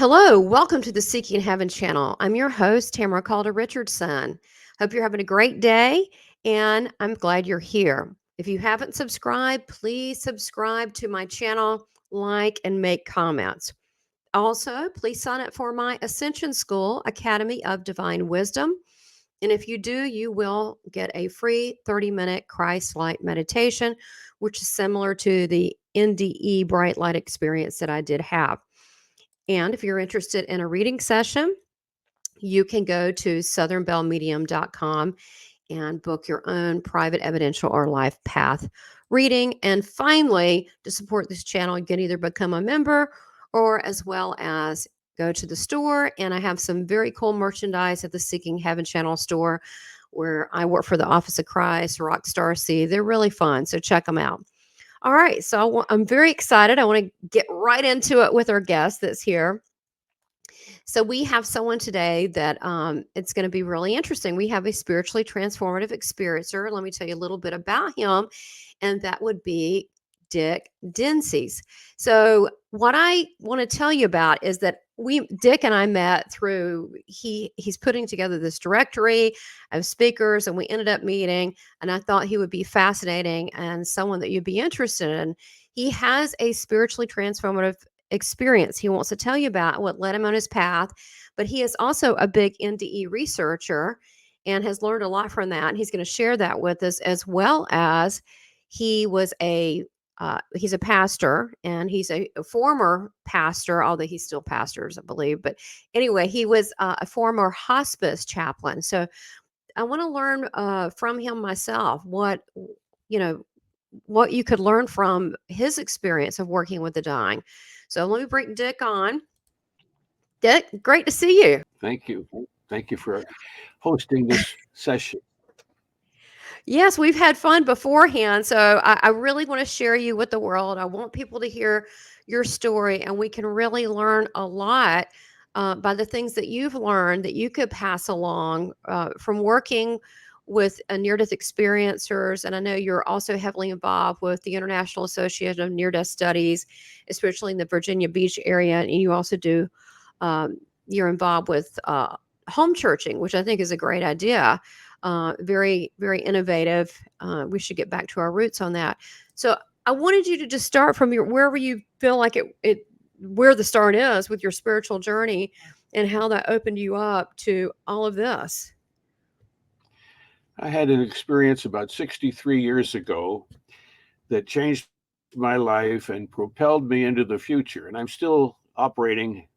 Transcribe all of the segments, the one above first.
Hello, welcome to the Seeking Heaven channel. I'm your host, Tamara Caulder Richardson. Hope you're having a great day, and I'm glad you're here. If you haven't subscribed, please subscribe to my channel, like, and make comments. Also, please sign up for my Ascension School Academy of Divine Wisdom. And if you do, you will get a free 30-minute Christ light meditation, which is similar to the NDE bright light experience that I did have. And if you're interested in a reading session, you can go to southernbellmedium.com and book your own private evidential or life path reading. And finally, to support this channel, you can either become a member or as well as go to the store. And I have some very cool merchandise at the Seeking Heaven channel store where I work for the Office of Christ, Rockstar C. They're really fun. So check them out. All right. So I'm very excited. I want to get right into it with our guest that's here. So we have someone today that it's going to be really interesting. We have a spiritually transformative experiencer. Let me tell you a little bit about him, and that would be Dick Densies. So what I want to tell you about is that Dick and I met through he's putting together this directory of speakers, and we ended up meeting. And I thought he would be fascinating and someone that you'd be interested in. He has a spiritually transformative experience he wants to tell you about, what led him on his path. But he is also a big NDE researcher and has learned a lot from that. And he's going to share that with us, as well as he was he's a pastor, and he's a former pastor, although he still pastors, I believe. But anyway, he was a former hospice chaplain. So I want to learn from him myself you know what you could learn from his experience of working with the dying. So let me bring Dick on. Dick, great to see you. Thank you. Thank you for hosting this session. Yes, we've had fun beforehand. So I really want to share you with the world. I want people to hear your story, and we can really learn a lot by the things that you've learned that you could pass along from working with near-death experiencers. And I know you're also heavily involved with the International Association of Near-Death Studies, especially in the Virginia Beach area. And you also you're involved with home churching, which I think is a great idea. Very, very innovative. We should get back to our roots on that. So I wanted you to just start from wherever you feel like where the start is with your spiritual journey, and how that opened you up to all of this. I had an experience about 63 years ago that changed my life and propelled me into the future. And I'm still operating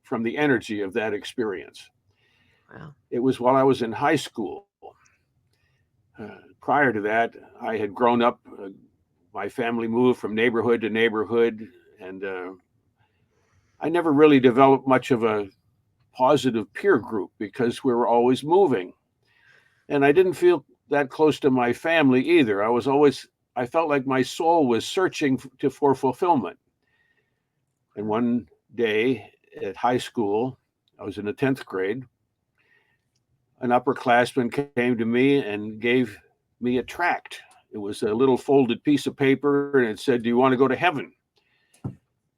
from the energy of that experience. Wow. It was while I was in high school. Prior to that, I had grown up. My family moved from neighborhood to neighborhood, and I never really developed much of a positive peer group because we were always moving. And I didn't feel that close to my family either. I felt like my soul was searching for fulfillment. And one day at high school, I was in the 10th grade, an upperclassman came to me and gave me a tract. It was a little folded piece of paper, and it said, "Do you want to go to heaven?"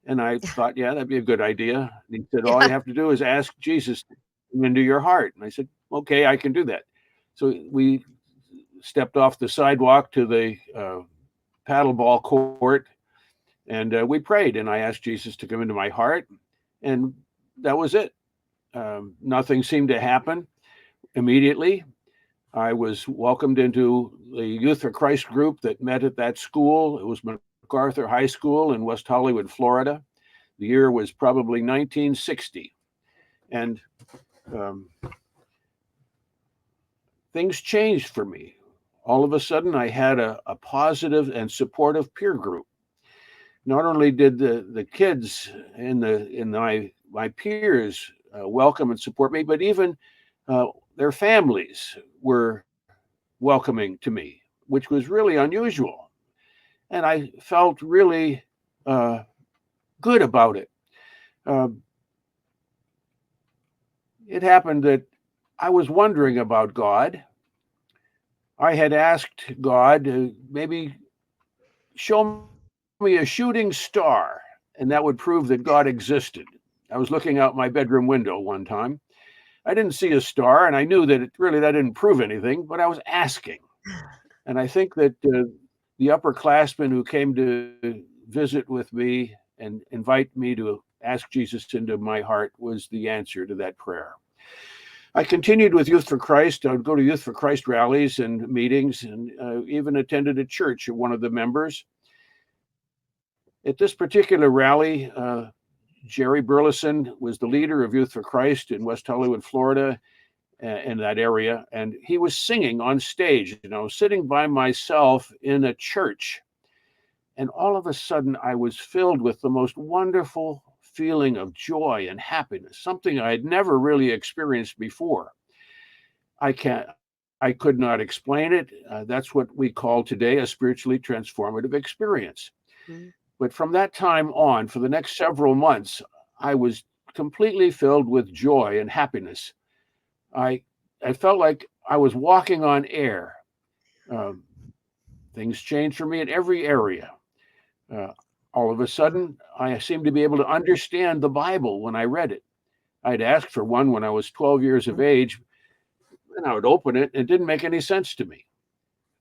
And I thought, yeah, that'd be a good idea. And he said, all you Yeah. have to do is ask Jesus to come into your heart. And I said, okay, I can do that. So we stepped off the sidewalk to the paddleball court, and we prayed. And I asked Jesus to come into my heart, and that was it. Nothing seemed to happen immediately. I was welcomed into the Youth for Christ group that met at that school. It was MacArthur High School in West Hollywood, Florida. The year was probably 1960. And things changed for me. All of a sudden, I had a positive and supportive peer group. Not only did the kids in my peers welcome and support me, but even their families were welcoming to me, which was really unusual. And I felt really good about it. It happened that I was wondering about God. I had asked God to maybe show me a shooting star, and that would prove that God existed. I was looking out my bedroom window one time. I didn't see a star, and I knew that that didn't prove anything, but I was asking. And I think that the upperclassmen who came to visit with me and invite me to ask Jesus into my heart was the answer to that prayer. I continued with Youth for Christ. I would go to Youth for Christ rallies and meetings, and even attended a church of one of the members. At this particular rally, Jerry Burleson was the leader of Youth for Christ in West Hollywood, Florida, in that area. And he was singing on stage, sitting by myself in a church. And all of a sudden, I was filled with the most wonderful feeling of joy and happiness, something I had never really experienced before. I could not explain it. That's what we call today a spiritually transformative experience. Mm-hmm. But from that time on, for the next several months, I was completely filled with joy and happiness. I felt like I was walking on air. Things changed for me in every area. All of a sudden, I seemed to be able to understand the Bible when I read it. I'd asked for one when I was 12 years of age, and I would open it, and it didn't make any sense to me.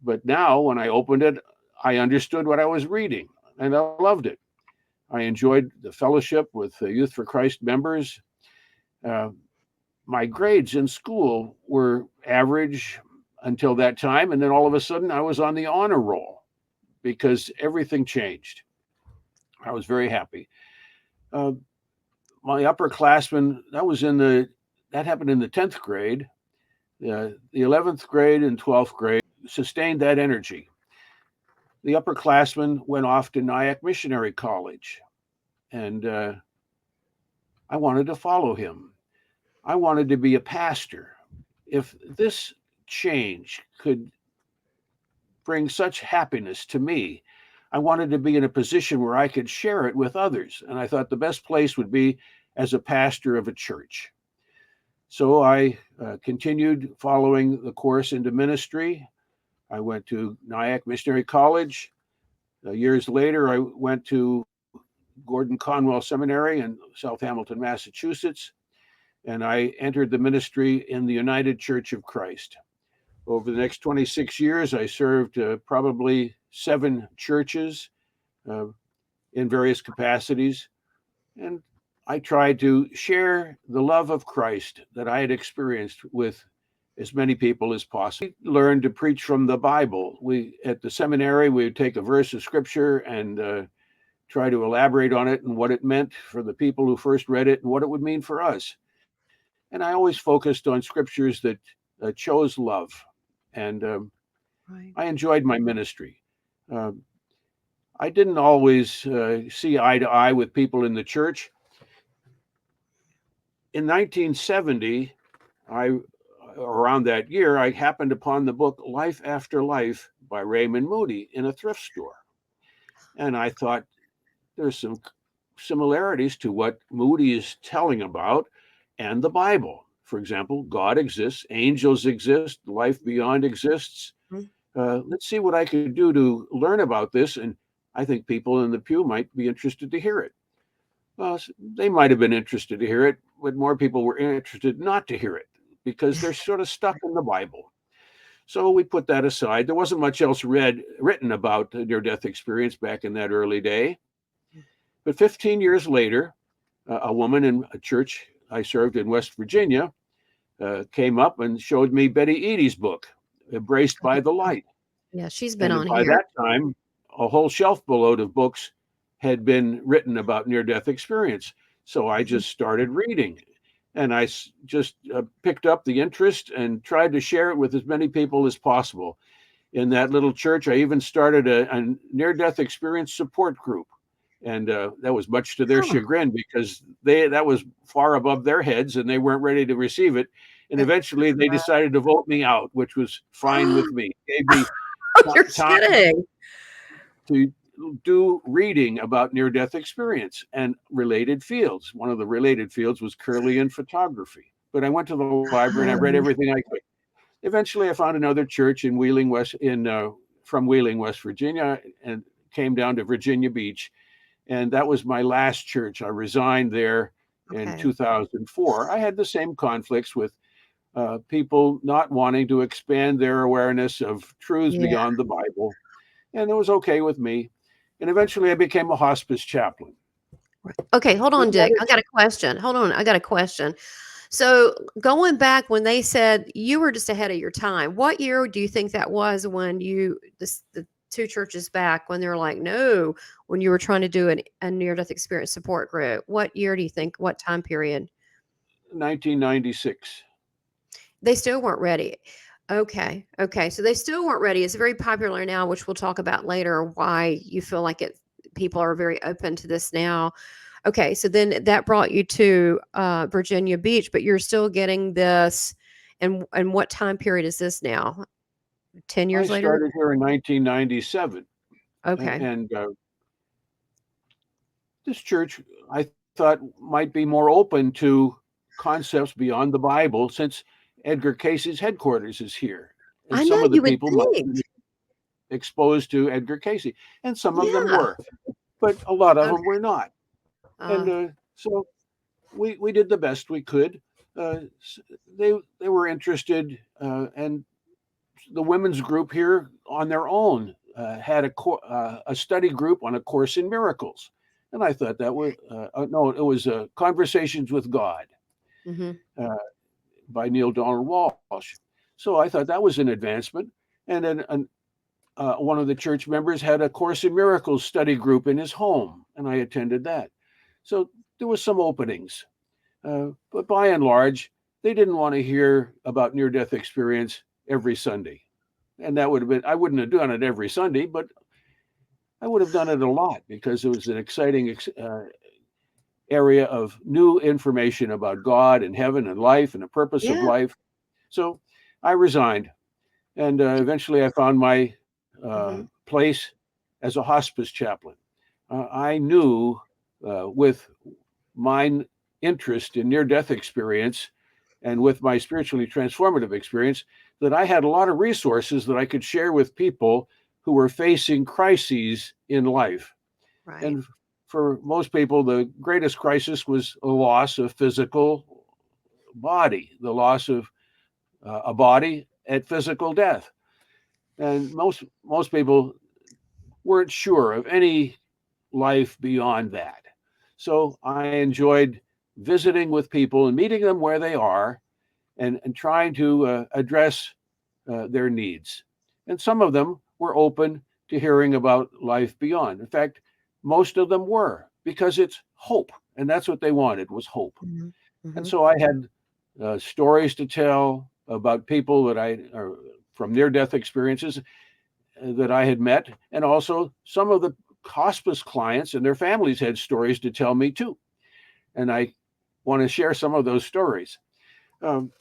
But now, when I opened it, I understood what I was reading, and I loved it. I enjoyed the fellowship with the Youth for Christ members. My grades in school were average until that time, and then all of a sudden, I was on the honor roll because everything changed. I was very happy. My upperclassmen, that happened in the 10th grade. The 11th grade and 12th grade sustained that energy. The upperclassmen went off to Nyack Missionary College, and I wanted to follow him. I wanted to be a pastor. If this change could bring such happiness to me, I wanted to be in a position where I could share it with others. And I thought the best place would be as a pastor of a church. So I continued following the course into ministry. I went to Nyack Missionary College. Years later, I went to Gordon Conwell Seminary in South Hamilton, Massachusetts, and I entered the ministry in the United Church of Christ. Over the next 26 years, I served probably 7 churches in various capacities, and I tried to share the love of Christ that I had experienced with as many people as possible. We learned to preach from the Bible. At the seminary, we would take a verse of scripture and try to elaborate on it and what it meant for the people who first read it and what it would mean for us. And I always focused on scriptures that chose love. And right. I enjoyed my ministry. I didn't always see eye to eye with people in the church. In 1970, around that year, I happened upon the book Life After Life by Raymond Moody in a thrift store. And I thought there's some similarities to what Moody is telling about and the Bible. For example, God exists, angels exist, life beyond exists. Let's see what I could do to learn about this. And I think people in the pew might be interested to hear it. Well, they might have been interested to hear it, but more people were interested not to hear it because they're sort of stuck in the Bible. So we put that aside. There wasn't much else written about near-death experience back in that early day. But 15 years later, a woman in a church I served in West Virginia came up and showed me Betty Eadie's book, Embraced by the Light. Yeah, she's been on by here. By that time, a whole shelf load of books had been written about near-death experience. So I just started reading, and I just picked up the interest and tried to share it with as many people as possible. In that little church, I even started a near-death experience support group. And that was much to their chagrin because that was far above their heads and they weren't ready to receive it. And eventually they decided to vote me out, which was fine with me. Gave me You're kidding. To do reading about near-death experience and related fields. One of the related fields was Kirlian photography. But I went to the library and I read everything I could. Eventually I found another church in from Wheeling, West Virginia, and came down to Virginia Beach. And that was my last church. I resigned there in Okay. 2004, I had the same conflicts with people not wanting to expand their awareness of truths Yeah. beyond the Bible. And it was okay with me. And eventually I became a hospice chaplain. Okay, hold But on, that Dick. I got a question. Hold on. I got a question. So, going back when they said you were just ahead of your time, what year do you think that was when the two churches back, when they were like, no, when you were trying to do a near death experience support group? What year do you think, what time period? 1996. They still weren't ready. Okay. Okay. So they still weren't ready. It's very popular now, which we'll talk about later, why you feel like people are very open to this now. Okay. So then that brought you to Virginia Beach, but you're still getting this. And what time period is this now? 10 I years later? started here in 1997. Okay. And this church, I thought, might be more open to concepts beyond the Bible since Edgar Casey's headquarters is here. And I some know of the you would people might think. be exposed to Edgar Casey. And some of them Yeah. were, but a lot of Okay. them were not. And so we did the best we could. They were interested, and the women's group here on their own had a study group on A Course in Miracles, and I thought that was no, it was Conversations with God Hmm. uh, by Neil Donald Walsh. So I thought that was an advancement, and then one of the church members had a Course in Miracles study group in his home, and I attended that. So there was some openings, but by and large, they didn't want to hear about near-death experience every Sunday. And that would have been, I wouldn't have done it every Sunday, but I would have done it a lot because it was an exciting area of new information about God and heaven and life and the purpose of Yeah. life. So I resigned, and eventually I found my Hmm. place as a hospice chaplain. I knew with my interest in near death experience and with my spiritually transformative experience that I had a lot of resources that I could share with people who were facing crises in life. Right. And for most people, the greatest crisis was a loss of physical body, the loss of a body at physical death. And most people weren't sure of any life beyond that. So I enjoyed visiting with people and meeting them where they are and trying to address their needs. And some of them were open to hearing about life beyond. In fact, most of them were because it's hope. And that's what they wanted was hope. Hmm. And Hmm. so I had stories to tell about people that from near death experiences that I had met. And also some of the hospice clients and their families had stories to tell me too. And I want to share some of those stories. Um,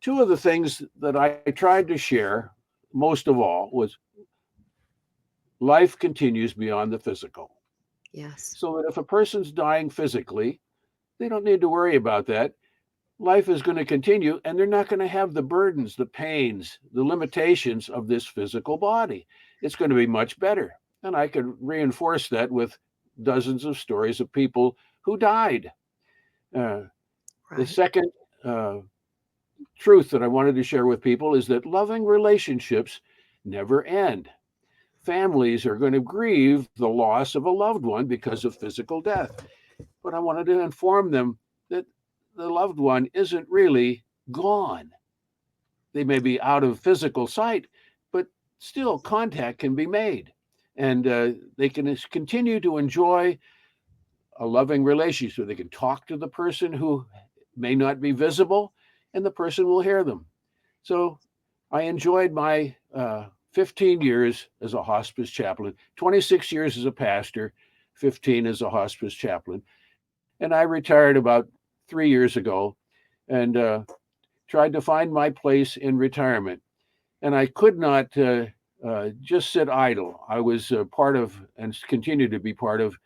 Two of the things that I tried to share most of all was life continues beyond the physical. Yes. So that if a person's dying physically, they don't need to worry about that. Life is going to continue and they're not going to have the burdens, the pains, the limitations of this physical body. It's going to be much better. And I could reinforce that with dozens of stories of people who died. Uh, the Right. second uh, truth that I wanted to share with people is that loving relationships never end. Families are going to grieve the loss of a loved one because of physical death. But I wanted to inform them that the loved one isn't really gone. They may be out of physical sight, but still contact can be made. And they can continue to enjoy a loving relationship. So they can talk to the person who may not be visible, and the person will hear them. So I enjoyed my 15 years as a hospice chaplain, 26 years as a pastor, 15 as a hospice chaplain. And I retired about 3 years ago and tried to find my place in retirement. And I could not just sit idle. I was part of and continue to be part of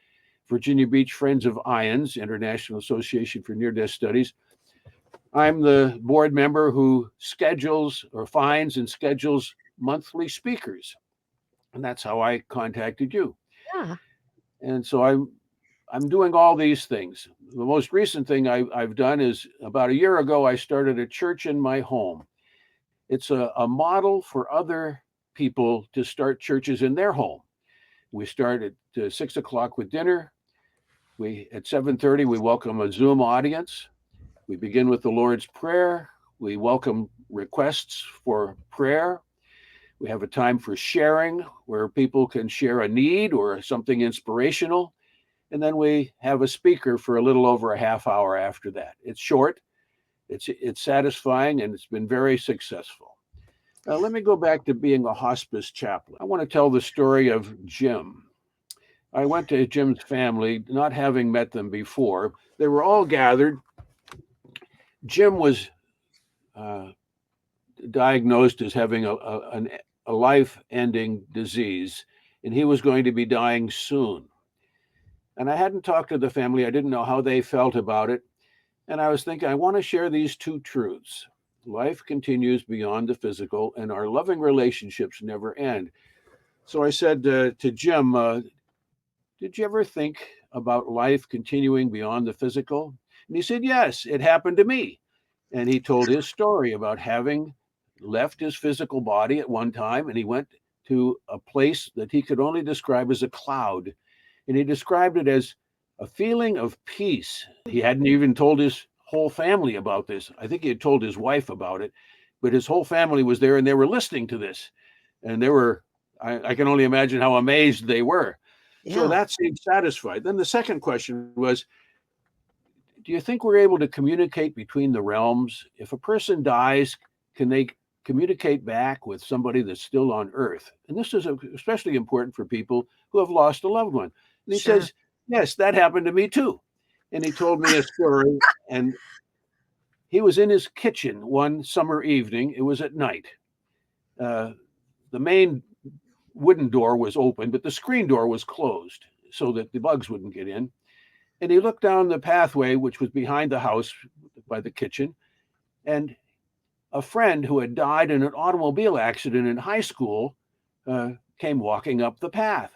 Virginia Beach Friends of IONS, International Association for Near Death Studies. I'm the board member who schedules or finds and schedules monthly speakers. And that's how I contacted you. Yeah. And so I'm doing all these things. The most recent thing I've done is about a year ago, I started a church in my home. It's a model for other people to start churches in their home. We start at 6 o'clock with dinner. At 7:30 we welcome a Zoom audience. We begin with the Lord's Prayer. We welcome requests for prayer. We have a time for sharing where people can share a need or something inspirational. And then we have a speaker for a little over a half hour after that. It's short, it's satisfying, and it's been very successful. Now, let me go back to being a hospice chaplain. I want to tell the story of Jim. I went to Jim's family, not having met them before. They were all gathered. Jim was diagnosed as having a life-ending disease, and he was going to be dying soon. And I hadn't talked to the family. I didn't know how they felt about it. And I was thinking, I want to share these two truths. Life continues beyond the physical, and our loving relationships never end. So I said to Jim, did you ever think about life continuing beyond the physical? And he said, yes, it happened to me. And he told his story about having left his physical body at one time, and he went to a place that he could only describe as a cloud. And he described it as a feeling of peace. He hadn't even told his whole family about this. I think he had told his wife about it, but his whole family was there and they were listening to this. And they were, I can only imagine how amazed they were. Yeah. So that seemed satisfied. Then the second question was, do you think we're able to communicate between the realms? If a person dies, can they communicate back with somebody that's still on earth? And this is especially important for people who have lost a loved one. And he Sure. says, yes, that happened to me too. And he told me a story. And he was in his kitchen one summer evening. It was at night. The main wooden door was open, but the screen door was closed so that the bugs wouldn't get in. And he looked down the pathway, which was behind the house by the kitchen, and a friend who had died in an automobile accident in high school came walking up the path.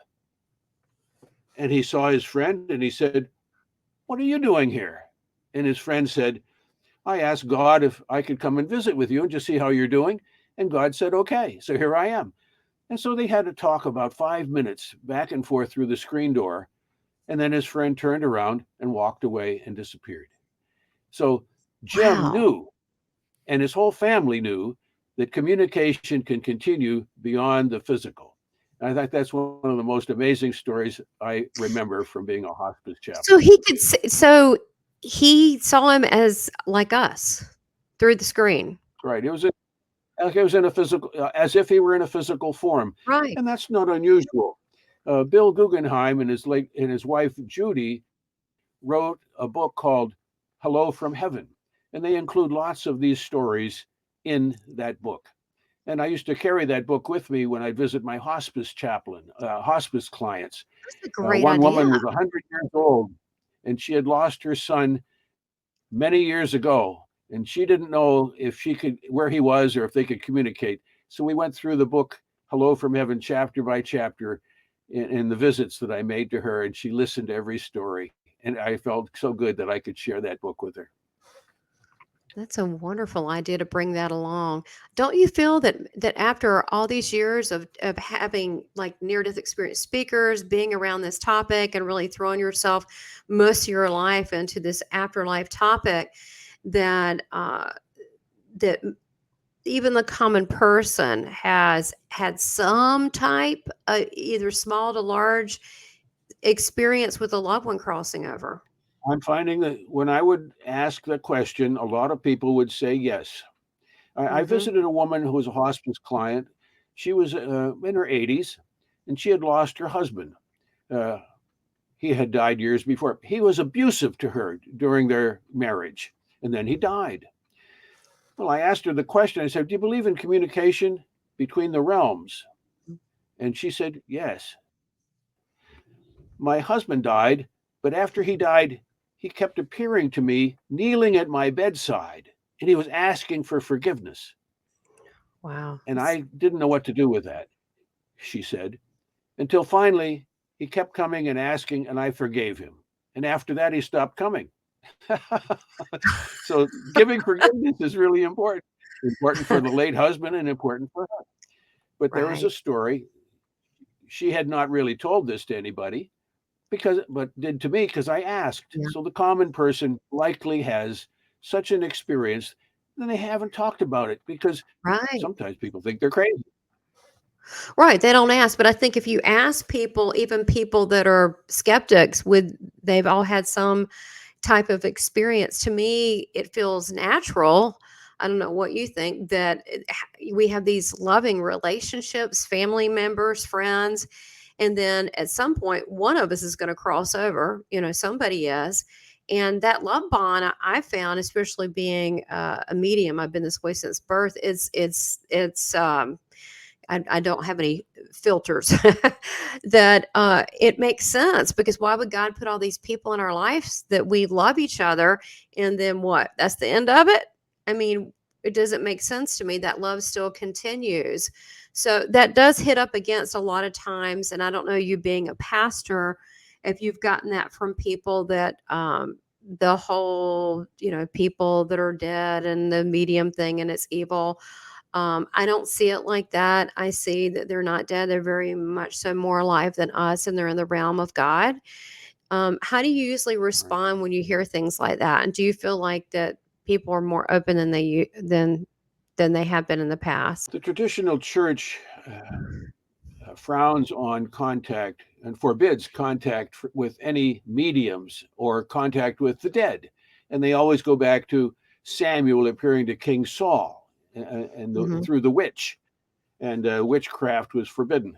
And he saw his friend and he said, what are you doing here? And his friend said, I asked God if I could come and visit with you and just see how you're doing. And God said, okay, so here I am. And so they had to talk about 5 minutes back and forth through the screen door. And then his friend turned around and walked away and disappeared. So Jim knew, and his whole family knew, that communication can continue beyond the physical. And I think that's one of the most amazing stories I remember from being a hospice chaplain. So he could so he saw him as like us through the screen. Right. It was in a physical, as if he were in a physical form. Right. And that's not unusual. Bill Guggenheim and his wife Judy wrote a book called Hello from Heaven, and they include lots of these stories in that book. And I used to carry that book with me when I visit my hospice hospice clients. That's a great One idea. woman was 100 years old, and she had lost her son many years ago, and she didn't know where he was or if they could communicate. So we went through the book Hello from Heaven chapter by chapter in the visits that I made to her, and she listened to every story. And I felt so good that I could share that book with her. That's a wonderful idea to bring that along. Don't you feel that after all these years of having like near death experience speakers, being around this topic and really throwing yourself most of your life into this afterlife topic, that that even the common person has had some type, either small to large, experience with a loved one crossing over? I'm finding that when I would ask the question, a lot of people would say yes. I Hmm. visited a woman who was a hospice client. She was in her 80s, and she had lost her husband. Uh, he had died years before. He was abusive to her during their marriage, and then he died. Well, I asked her the question. I said, do you believe in communication between the realms? And she said, yes. My husband died, but after he died, he kept appearing to me, kneeling at my bedside, and he was asking for forgiveness. Wow. And I didn't know what to do with that, she said, until finally he kept coming and asking, and I forgave him. And after that, he stopped coming. So giving forgiveness is really important for the late husband and important for her. But there was a Right. story. She had not really told this to anybody but did to me because I asked. Yeah. So the common person likely has such an experience, and they haven't talked about it because Right. sometimes people think they're crazy. Right. They don't ask. But I think if you ask people, even people that are skeptics, they've all had some type of experience. To me, it feels natural. I don't know what you think, that we have these loving relationships, family members, friends, and then at some point, one of us is going to cross over, somebody is. And that love bond, I found, especially being a medium, I've been this way since birth. I don't have any filters that it makes sense, because why would God put all these people in our lives that we love each other, and then what? That's the end of it? I mean, it doesn't make sense to me. That love still continues. So that does hit up against a lot of times. And I don't know, you being a pastor, if you've gotten that from people that the whole, people that are dead and the medium thing and it's evil. I don't see it like that. I see that they're not dead. They're very much so more alive than us, and they're in the realm of God. How do you usually Right. respond when you hear things like that? And do you feel like that people are more open than they have been in the past? The traditional church frowns on contact and forbids contact with any mediums or contact with the dead. And they always go back to Samuel appearing to King Saul Hmm. through the witch, and witchcraft was forbidden.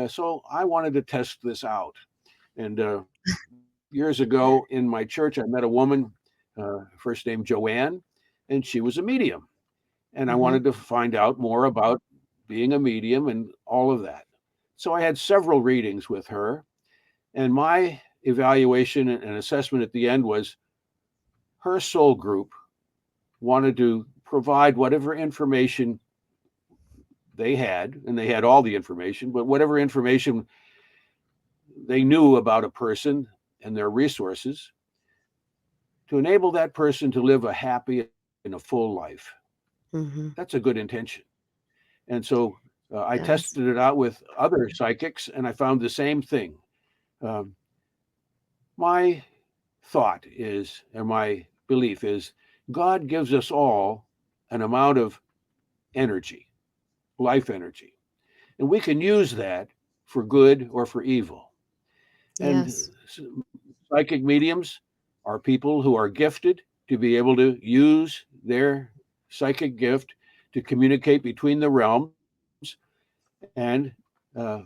So I wanted to test this out. And years ago in my church, I met a woman, first name Joanne, and she was a medium. And I Hmm. wanted to find out more about being a medium and all of that. So I had several readings with her, and my evaluation and assessment at the end was her soul group wanted to provide whatever information they had, and they had all the information, but whatever information they knew about a person and their resources to enable that person to live a happy and a full life. Hmm. That's a good intention. And so I Yes. tested it out with other psychics, and I found the same thing. Um, my thought is, and my belief is, God gives us all an amount of energy, life energy, and we can use that for good or for evil. And Yes. psychic mediums are people who are gifted to be able to use their psychic gift to communicate between the realms. And uh,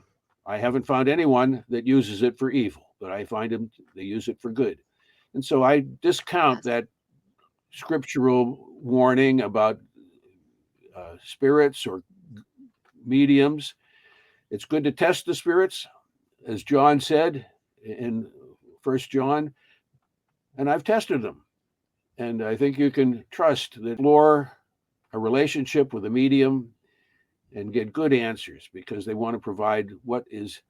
I haven't found anyone that uses it for evil, but I find them, they use it for good. And so I discount Yes. that scriptural warning about spirits or mediums. It's good to test the spirits, as John said in First John, and I've tested them. And I think you can trust that explore a relationship with a medium and get good answers because they want to provide what is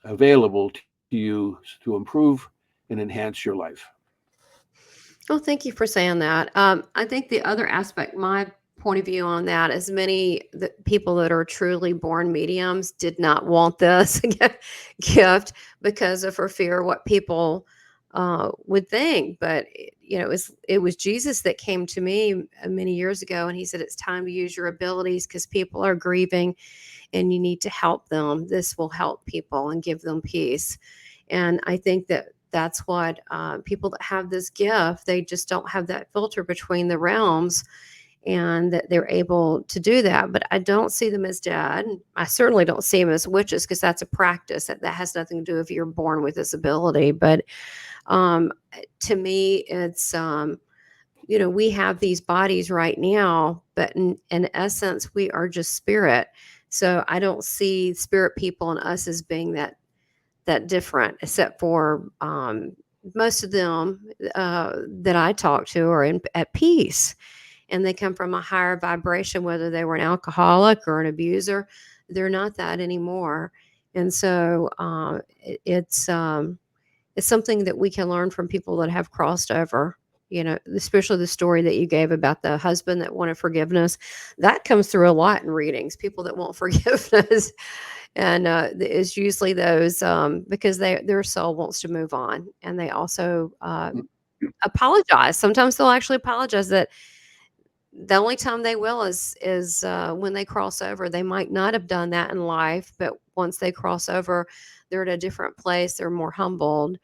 available to you to improve and enhance your life. Well, thank you for saying that. I think the other aspect, my point of view on that, is many people that are truly born mediums did not want this gift because of for fear what people would think. But it was Jesus that came to me many years ago, and he said it's time to use your abilities because people are grieving, and you need to help them. This will help people and give them peace. And I think that that's what people that have this gift, they just don't have that filter between the realms, and that they're able to do that. But I don't see them as dead. I certainly don't see them as witches, because that's a practice that has nothing to do if you're born with this ability. But um, to me, it's we have these bodies right now, but in essence, we are just spirit. So I don't see spirit people and us as being that different, except for most of them that I talk to are at peace, and they come from a higher vibration, whether they were an alcoholic or an abuser. They're not that anymore. And so it's It's something that we can learn from people that have crossed over. Especially the story that you gave about the husband that wanted forgiveness. That comes through a lot in readings. People that want forgiveness, and it's usually those because their soul wants to move on, and they also apologize. Sometimes they'll actually apologize that the only time they will is when they cross over. They might not have done that in life, but once they cross over, they're at a different place. They're more humbled.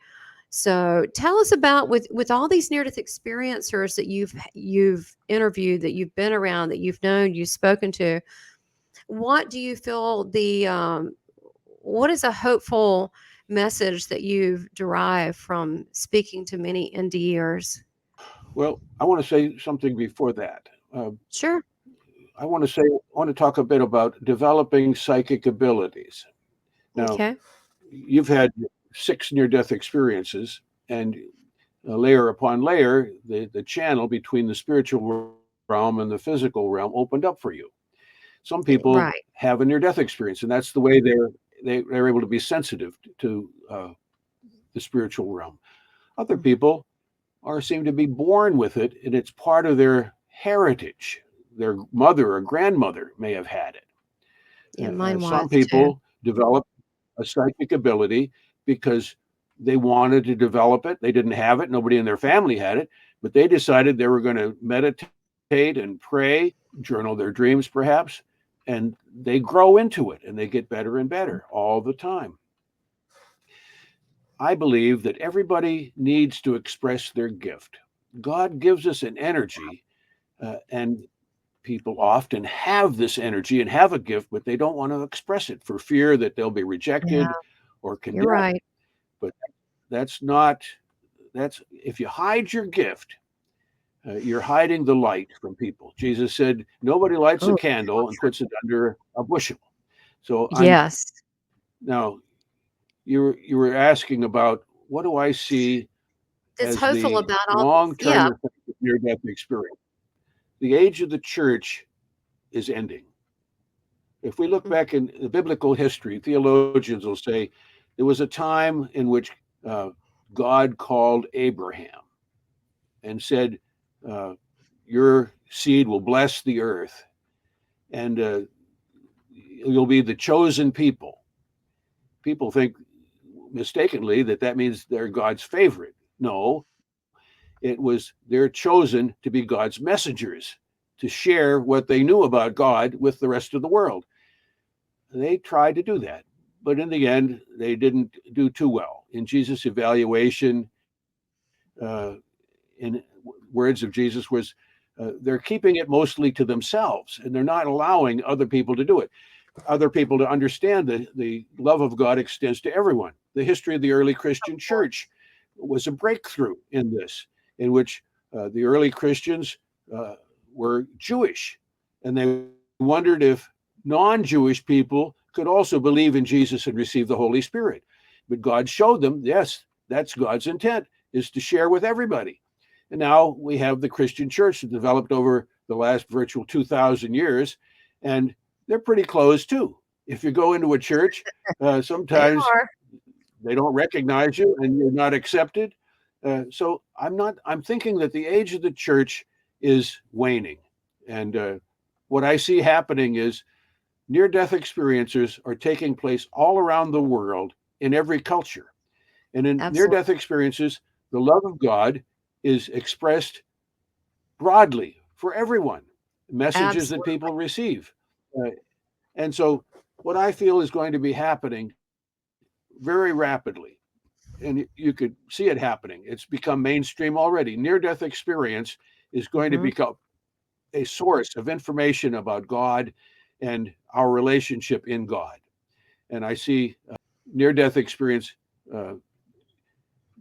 So tell us about with all these near death experiencers that you've interviewed, that you've been around, that you've known, you've spoken to. What do you feel what is a hopeful message that you've derived from speaking to many NDErs? Well, I want to say something before that. Sure. I want to talk a bit about developing psychic abilities. Now, Okay. you've had 6 near-death experiences, and layer upon layer, the channel between the spiritual realm and the physical realm opened up for you. Some people Right. have a near-death experience, and that's the way they're able to be sensitive to the spiritual realm. Other Mhm. people seem to be born with it, and it's part of their heritage. Their mother or grandmother may have had it. Yeah, mine was Some too. people develop a psychic ability because they wanted to develop it. They didn't have it. Nobody in their family had it, but they decided they were going to meditate and pray, journal their dreams perhaps, and they grow into it and they get better and better all the time. I believe that everybody needs to express their gift. God gives us an energy, and people often have this energy and have a gift, but they don't want to express it for fear that they'll be Yeah, rejected or you're condemned. right. But that's not, that's, if you hide your gift, you're hiding the light from people. Jesus said, nobody lights a Oh, so candle and true. puts it under a bushel. So I'm Yes. now, you were asking about what do I see That's as hopeful the about all this. long-term Yeah. effect of near-death experience. The age of the church is ending. If we look Mhm. back in the biblical history, theologians will say there was a time in which uh, God called Abraham and said, uh, "Your seed will bless the earth, and you'll be the chosen people." People think mistakenly that that means they're God's favorite. No, it was they're chosen to be God's messengers to share what they knew about God with the rest of the world. They tried to do that, but in the end, they didn't do too well. In Jesus' evaluation, in words of Jesus, was they're keeping it mostly to themselves, and they're not allowing other people to do it. Other people to understand that the love of God extends to everyone. The history of the early Christian church was a breakthrough in this, in which the early Christians uh, were Jewish, and they wondered if non-Jewish people could also believe in Jesus and receive the Holy Spirit. But God showed them, yes, that's God's intent, is to share with everybody. And now we have the Christian church that developed over the last virtual 2,000 years, and they're pretty closed too. If you go into a church, They sometimes are. they don't recognize you and you're not accepted. So I'm not. I'm thinking that the age of the church is waning, and what I see happening is near-death experiences are taking place all around the world in every culture. And in Absolutely. near-death experiences, the love of God is expressed broadly for everyone. Messages that Absolutely. people receive. Uh, And so, what I feel is going to be happening very rapidly, and you could see it happening. It's become mainstream already. Near death experience is going to Mhm. become a source of information about God and our relationship in God. And I see near death experience uh,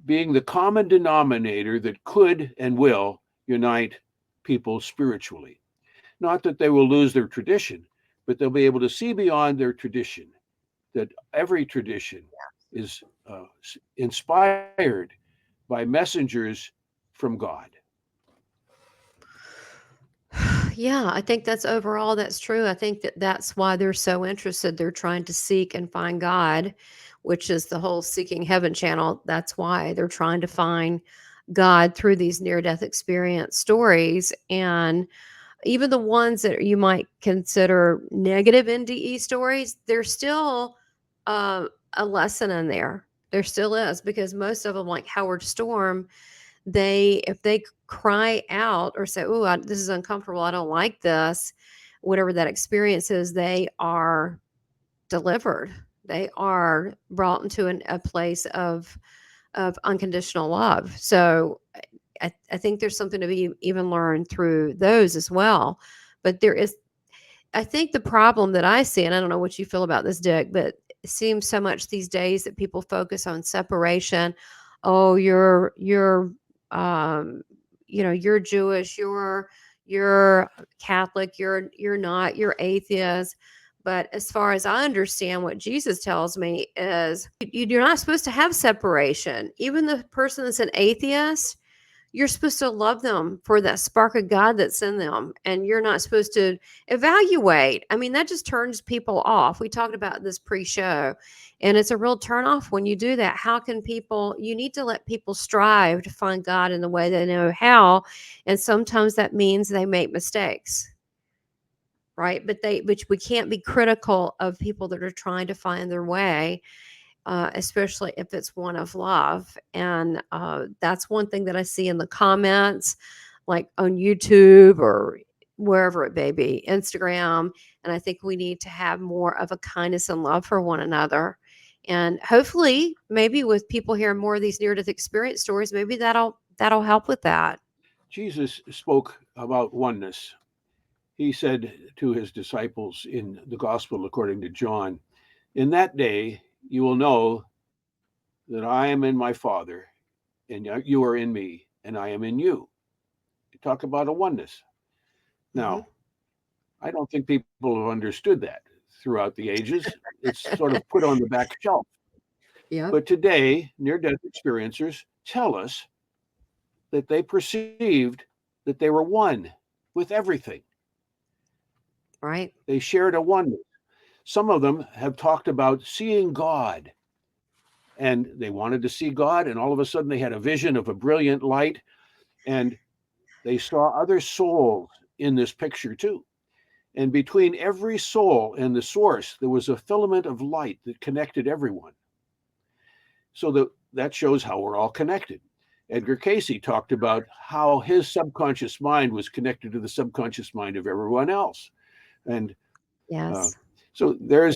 being the common denominator that could and will unite people spiritually. Not that they will lose their tradition, but they'll be able to see beyond their tradition, that every tradition is inspired by messengers from God. Yeah, I think that's overall that's true. I think that that's why they're so interested. They're trying to seek and find God which is the whole Seeking Heaven channel. That's why they're trying to find God through these near-death experience stories. And even the ones that you might consider negative NDE stories, there's still uh, a lesson in there. There still is, because most of them, like Howard Storm, if they cry out or say, "Oh, this is uncomfortable. I don't like this," whatever that experience is, they are delivered. They are brought into a place of unconditional love. So I think there's something to be even learned through those as well. But I think the problem that I see, and I don't know what you feel about this, Dick, but it seems so much these days that people focus on separation. Oh, um, you're Jewish, you're Catholic, you're not, you're atheist. But as far as I understand, what Jesus tells me is you're not supposed to have separation. Even the person that's an atheist, you're supposed to love them for that spark of God that's in them. And you're not supposed to evaluate. I mean, that just turns people off. We talked about this pre-show, and it's a real turn off when you do that. How can you need to let people strive to find God in the way they know how. And sometimes that means they make mistakes. Right. But we can't be critical of people that are trying to find their way, especially if it's one of love. And that's one thing that I see in the comments, like on YouTube or wherever it may be, Instagram. And I think we need to have more of a kindness and love for one another. And hopefully, maybe with people hearing more of these near-death experience stories, maybe that'll help with that. Jesus spoke about oneness. He said to his disciples in the Gospel according to John, "In that day you will know that I am in my Father, and you are in me, and I am in you." You talk about a oneness. Hmm. Now, I don't think people have understood that throughout the ages. It's sort of put on the back shelf. Yep. But today, near death experiencers tell us that they perceived that they were one with everything. Right. They shared a oneness. Some of them have talked about seeing God, and they wanted to see God, and all of a sudden they had a vision of a brilliant light, and they saw other souls in this picture too. And between every soul and the source, there was a filament of light that connected everyone. So that shows how we're all connected. Edgar Cayce talked about how his subconscious mind was connected to the subconscious mind of everyone else. And Yes. so there's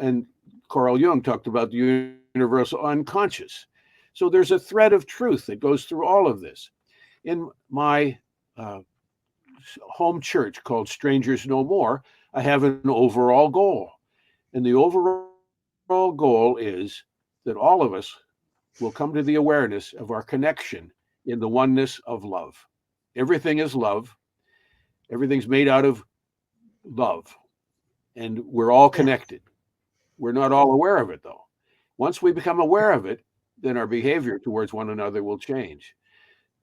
and Carl Jung talked about the universal unconscious. So there's a thread of truth that goes through all of this. In my home church called Strangers No More, I have an overall goal. And the overall goal is that all of us will come to the awareness of our connection in the oneness of love. Everything is love. Everything's made out of love. And we're all Yeah. connected. We're not all aware of it, though. Once we become aware of it, then our behavior towards one another will change.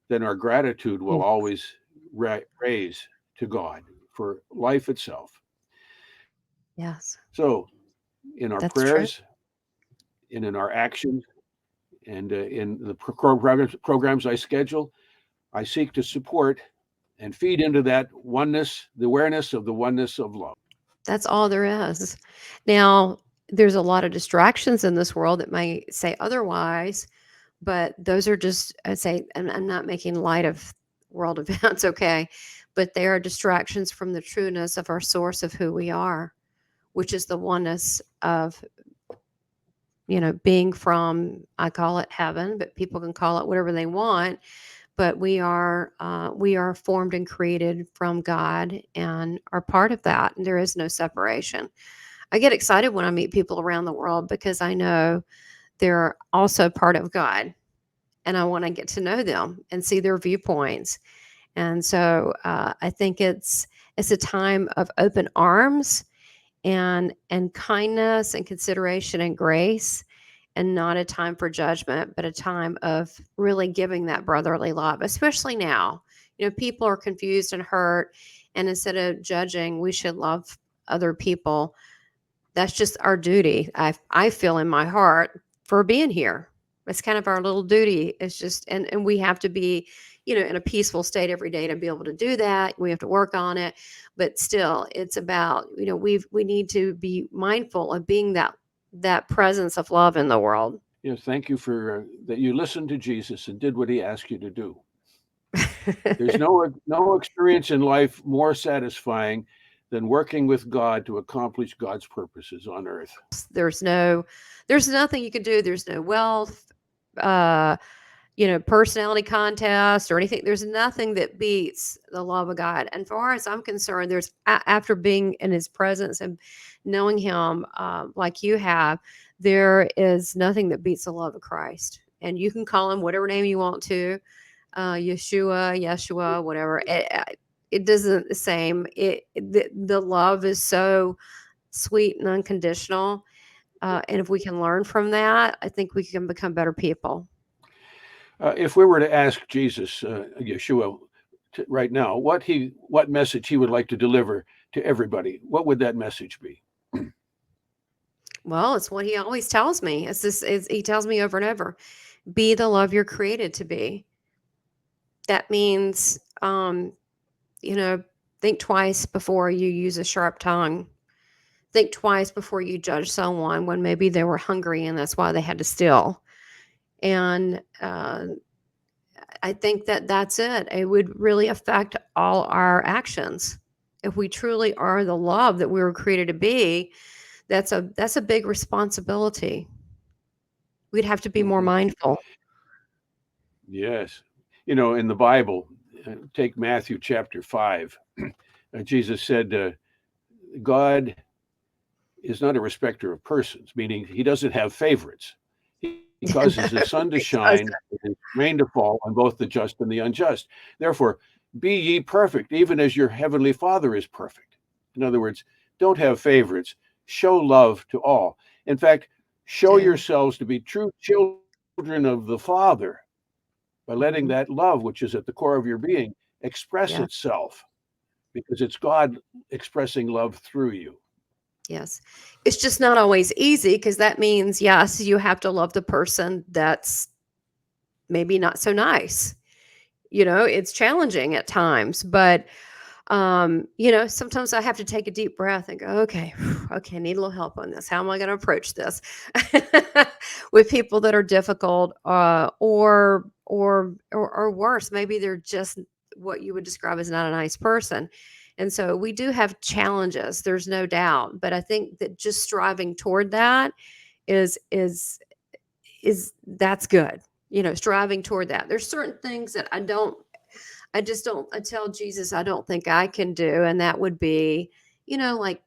Then our gratitude will Mm. always raise to God for life itself. Yes. So, in our That's true. prayers and in our actions and in the programs I schedule, I seek to support and feed into that oneness, the awareness of the oneness of love. That's all there is. Now, there's a lot of distractions in this world that may say otherwise, but those are just, I'd say, and I'm not making light of world events, okay, but they are distractions from the trueness of our source of who we are, which is the oneness of, being from, I call it heaven, but people can call it whatever they want. But we are formed and created from God and are part of that. And there is no separation. I get excited when I meet people around the world because I know they're also part of God, and I want to get to know them and see their viewpoints. And so I think it's a time of open arms and kindness and consideration and grace, and not a time for judgment, but a time of really giving that brotherly love, especially now. People are confused and hurt, and instead of judging, we should love other people. That's just our duty. I feel in my heart. for being here. It's kind of our little duty. It's just, and we have to be, in a peaceful state every day to be able to do that. We have to work on it, but still, it's about, we need to be mindful of being that presence of love in the world. Yes, thank you for that. You listened to Jesus and did what he asked you to do. There's no experience in life more satisfying than working with God to accomplish God's purposes on earth. There's nothing you can do. There's no wealth, uh, personality contest or anything. There's nothing that beats the love of God. And far as I'm concerned, after being in his presence and knowing him like you have, there is nothing that beats the love of Christ. And you can call him whatever name you want to, Yeshua, whatever. It doesn't the same. The love is so sweet and unconditional. And if we can learn from that, I think we can become better people. If we were to ask Jesus, Yeshua, right now, what message he would like to deliver to everybody, what would that message be? Well, it's what he always tells me. He tells me over and over, be the love you're created to be. That means, think twice before you use a sharp tongue. Think twice before you judge someone when maybe they were hungry and that's why they had to steal. And I think that's it. It would really affect all our actions. If we truly are the love that we were created to be, that's a big responsibility. We'd have to be more mindful. Yes. In the Bible, take Matthew chapter 5. Jesus said, God is not a respecter of persons, meaning he doesn't have favorites. He causes his sun to shine and his rain to fall on both the just and the unjust. Therefore, be ye perfect, even as your heavenly Father is perfect. In other words, don't have favorites. Show love to all. In fact, show yourselves to be true children of the Father by letting that love, which is at the core of your being, express itself, because it's God expressing love through you. Yes. It's just not always easy because that means, yes, you have to love the person that's maybe not so nice. It's challenging at times, but sometimes I have to take a deep breath and go, okay, I need a little help on this. How am I going to approach this with people that are difficult, or worse, maybe they're just what you would describe as not a nice person. And so we do have challenges, there's no doubt, but I think that just striving toward that is that's good. Striving toward that. There's certain things that I tell Jesus I don't think I can do. And that would be, like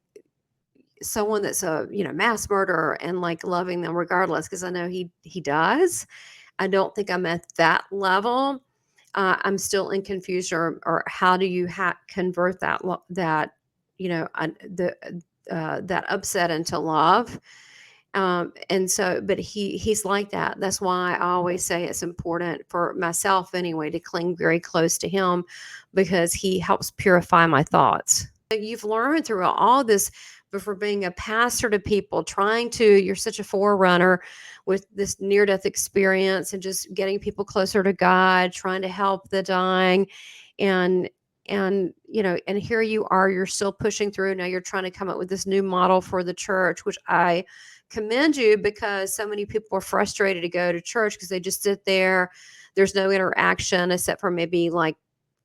someone that's a, mass murderer and like loving them regardless. Cause I know he does. I don't think I'm at that level. I'm still in confusion or how do you convert that, that upset into love. And so, but he's like that. That's why I always say it's important for myself anyway, to cling very close to him because he helps purify my thoughts. You've learned through all this, for being a pastor to people, you're such a forerunner with this near-death experience and just getting people closer to God, trying to help the dying. And here you are, you're still pushing through. Now you're trying to come up with this new model for the church, which I commend you, because so many people are frustrated to go to church because they just sit there. There's no interaction except for maybe like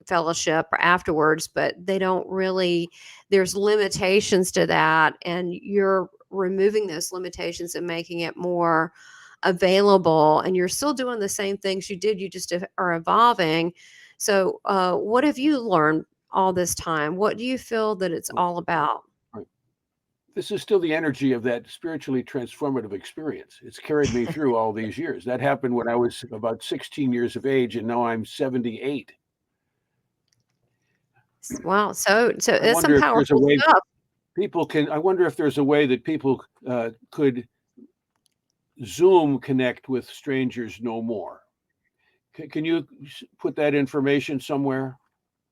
fellowship or afterwards, but they don't really, there's limitations to that. And you're removing those limitations and making it more available. And you're still doing the same things you did. You just are evolving. So what have you learned all this time? What do you feel that it's all about? This is still the energy of that spiritually transformative experience. It's carried me through all these years. That happened when I was about 16 years of age, and now I'm 78. Wow. So it's some powerful stuff. I wonder if there's a way that people could Zoom connect with strangers no more. Can you put that information somewhere?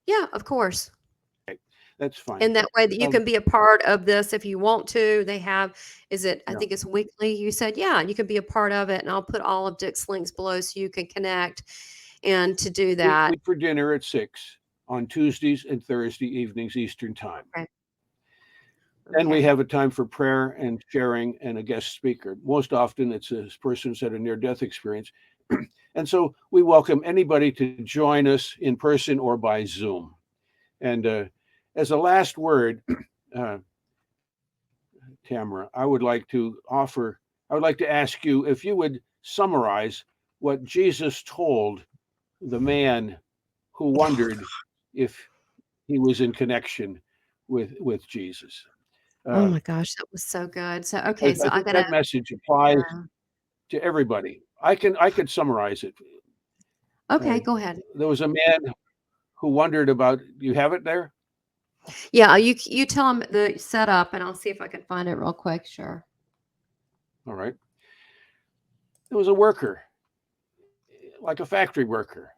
Yeah, of course. That's fine. And that way that you Um, can be a part of this if you want to. They have, I yeah, think it's weekly, you said? Yeah, you can be a part of it, and I'll put all of Dick's links below so you can connect and to do we that. meet for dinner at 6 on Tuesdays and Thursday evenings Eastern time. Okay. Then we Okay. have a time for prayer and sharing and a guest speaker. Most often, it's a person who's had a near-death experience, and so we welcome anybody to join us in person or by Zoom. And as a last word, uh, Tamara, I would like to ask you if you would summarize what Jesus told the man who wondered if he was in connection with Jesus. Oh Uh, my gosh, that was so good. So, okay, because so I I think gotta, that message applies yeah. to everybody. I could summarize it. Okay, Uh, go ahead. there was a man who wondered about. You have it there. Yeah, you tell them the setup, and I'll see if I can find it real quick. Sure. All right. There was a worker, like a factory worker,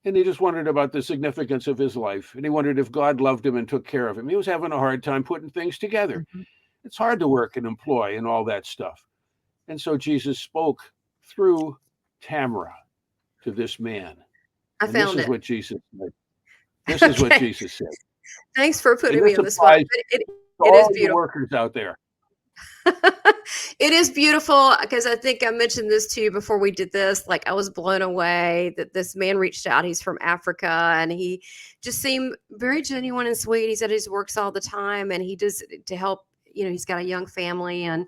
and he just wondered about the significance of his life, and he wondered if God loved him and took care of him. He was having a hard time putting things together. Mhm. It's hard to work and employ and all that stuff. And so Jesus spoke through Tamara to this man. I And this found is it. what Jesus said. This is what Okay. Jesus said. Thanks for And putting me this on the spot. applies But to it is all you beautiful. workers out there. It is beautiful because I think I mentioned this to you before we did this. Like, I was blown away that this man reached out. He's from Africa, and he just seemed very genuine and sweet. He said he works all the time, and he does to help. He's got a young family, and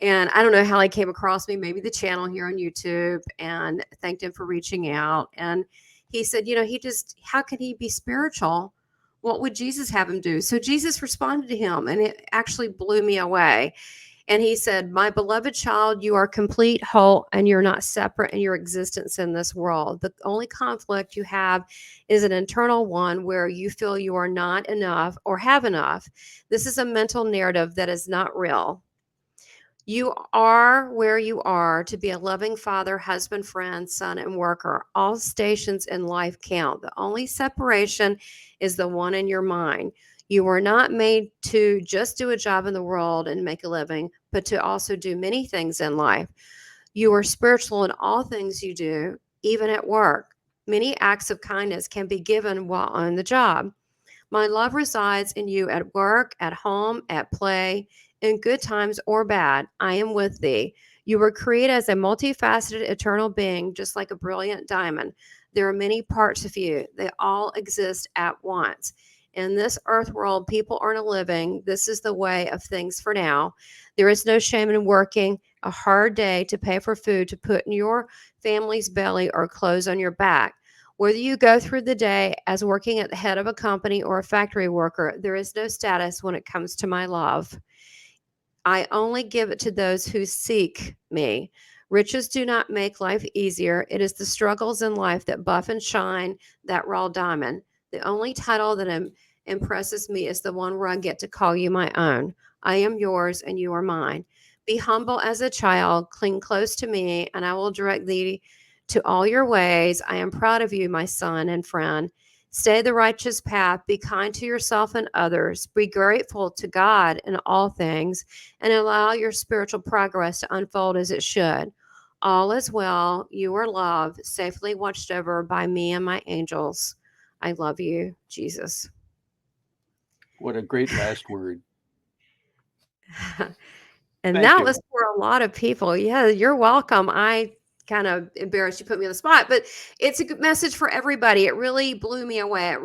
I don't know how he came across me, maybe the channel here on YouTube, and thanked him for reaching out. And he said, how can he be spiritual? What would Jesus have him do? So Jesus responded to him, and it actually blew me away. And he said, "My beloved child, you are complete, whole, and you're not separate in your existence in this world. The only conflict you have is an internal one where you feel you are not enough or have enough. This is a mental narrative that is not real. You are where you are to be a loving father, husband, friend, son, and worker. All stations in life count. The only separation is the one in your mind. You were not made to just do a job in the world and make a living, but to also do many things in life. You are spiritual in all things you do, even at work. Many acts of kindness can be given while on the job. My love resides in you at work, at home, at play, in good times or bad. I am with thee. You were created as a multifaceted eternal being, just like a brilliant diamond. There are many parts of you. They all exist at once. In this earth world, people aren't living. This is the way of things for now. There is no shame in working a hard day to pay for food to put in your family's belly or clothes on your back. Whether you go through the day as working at the head of a company or a factory worker, there is no status when it comes to my love. I only give it to those who seek me. Riches do not make life easier. It is the struggles in life that buff and shine that raw diamond. The only title that impresses me is the one where I get to call you my own. I am yours and you are mine. Be humble as a child, cling close to me, and I will direct thee to all your ways. I am proud of you, my son and friend. Stay the righteous path. Be kind to yourself and others. Be grateful to God in all things and allow your spiritual progress to unfold as it should. All is well. You are loved, safely watched over by me and my angels. I love you, Jesus. What a great last word. And Thank that you. was for a lot of people. Yeah, you're welcome. I kind of embarrassed you put me on the spot, but it's a good message for everybody. It really blew me away.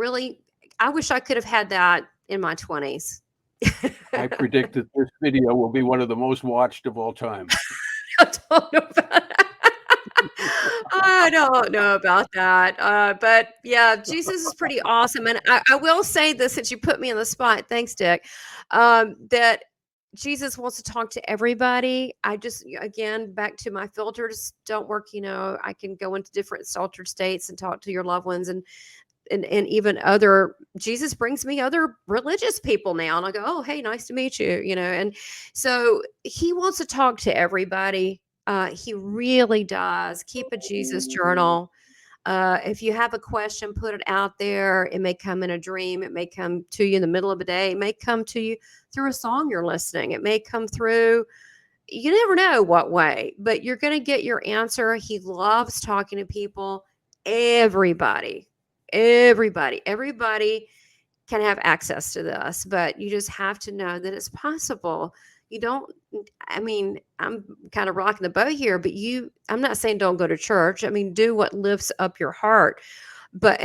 I wish I could have had that in my 20s. I predict that this video will be one of the most watched of all time. I don't know about I don't know about that. But yeah, Jesus is pretty awesome. And I will say this since you put me on the spot. Thanks, Dick. That Jesus wants to talk to everybody. Again, back to my filters don't work. I can go into different altered states and talk to your loved ones and even other. Jesus brings me other religious people now, and I go, oh, hey, nice to meet you. And so he wants to talk to everybody. He really does. Keep a Jesus journal. If you have a question, put it out there. It may come in a dream. It may come to you in the middle of a day. It may come to you through a song you're listening. It may come through, you never know what way, but you're going to get your answer. He loves talking to people. Everybody can have access to this, but you just have to know that it's possible. You don't, I mean, I'm kind of rocking the boat here, but I'm not saying don't go to church. I mean, do what lifts up your heart. But,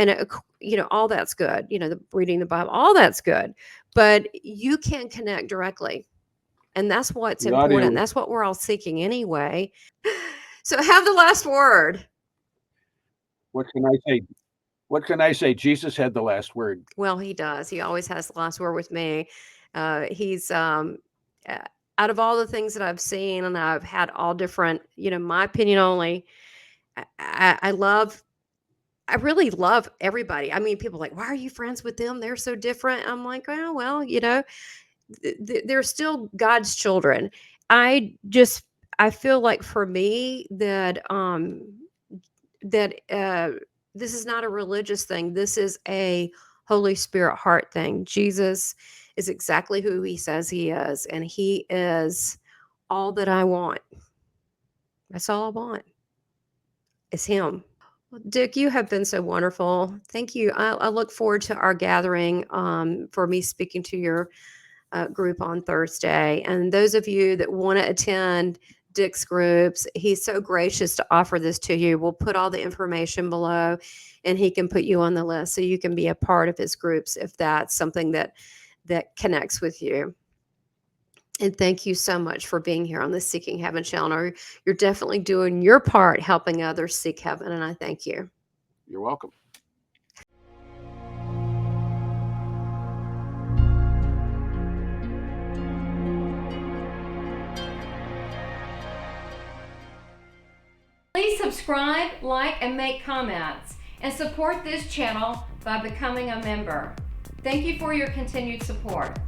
all that's good, reading the Bible, all that's good, but you can connect directly. And that's what's The audio. important. That's what we're all seeking anyway. So have the last word. What can I say? What can I say? Jesus had the last word. Well, he does. He always has the last word with me. He's out of all the things that I've seen, and I've had all different, my opinion only. I really love everybody. I mean, people are like, why are you friends with them? They're so different. I'm like, oh, well, they're still God's children. I feel like for me that this is not a religious thing. This is a Holy Spirit heart thing. Jesus is exactly who he says he is, and he is all that I want. That's all I want. It's him. Well, Dick, you have been so wonderful. Thank you. I look forward to our gathering for me speaking to your group on Thursday. And those of you that want to attend Dick's groups, he's so gracious to offer this to you. We'll put all the information below, and he can put you on the list so you can be a part of his groups if that's something that connects with you. And thank you so much for being here on the Seeking Heaven channel. You're definitely doing your part helping others seek heaven, and I thank you. You're welcome. Please subscribe, like, and make comments, and support this channel by becoming a member. Thank you for your continued support.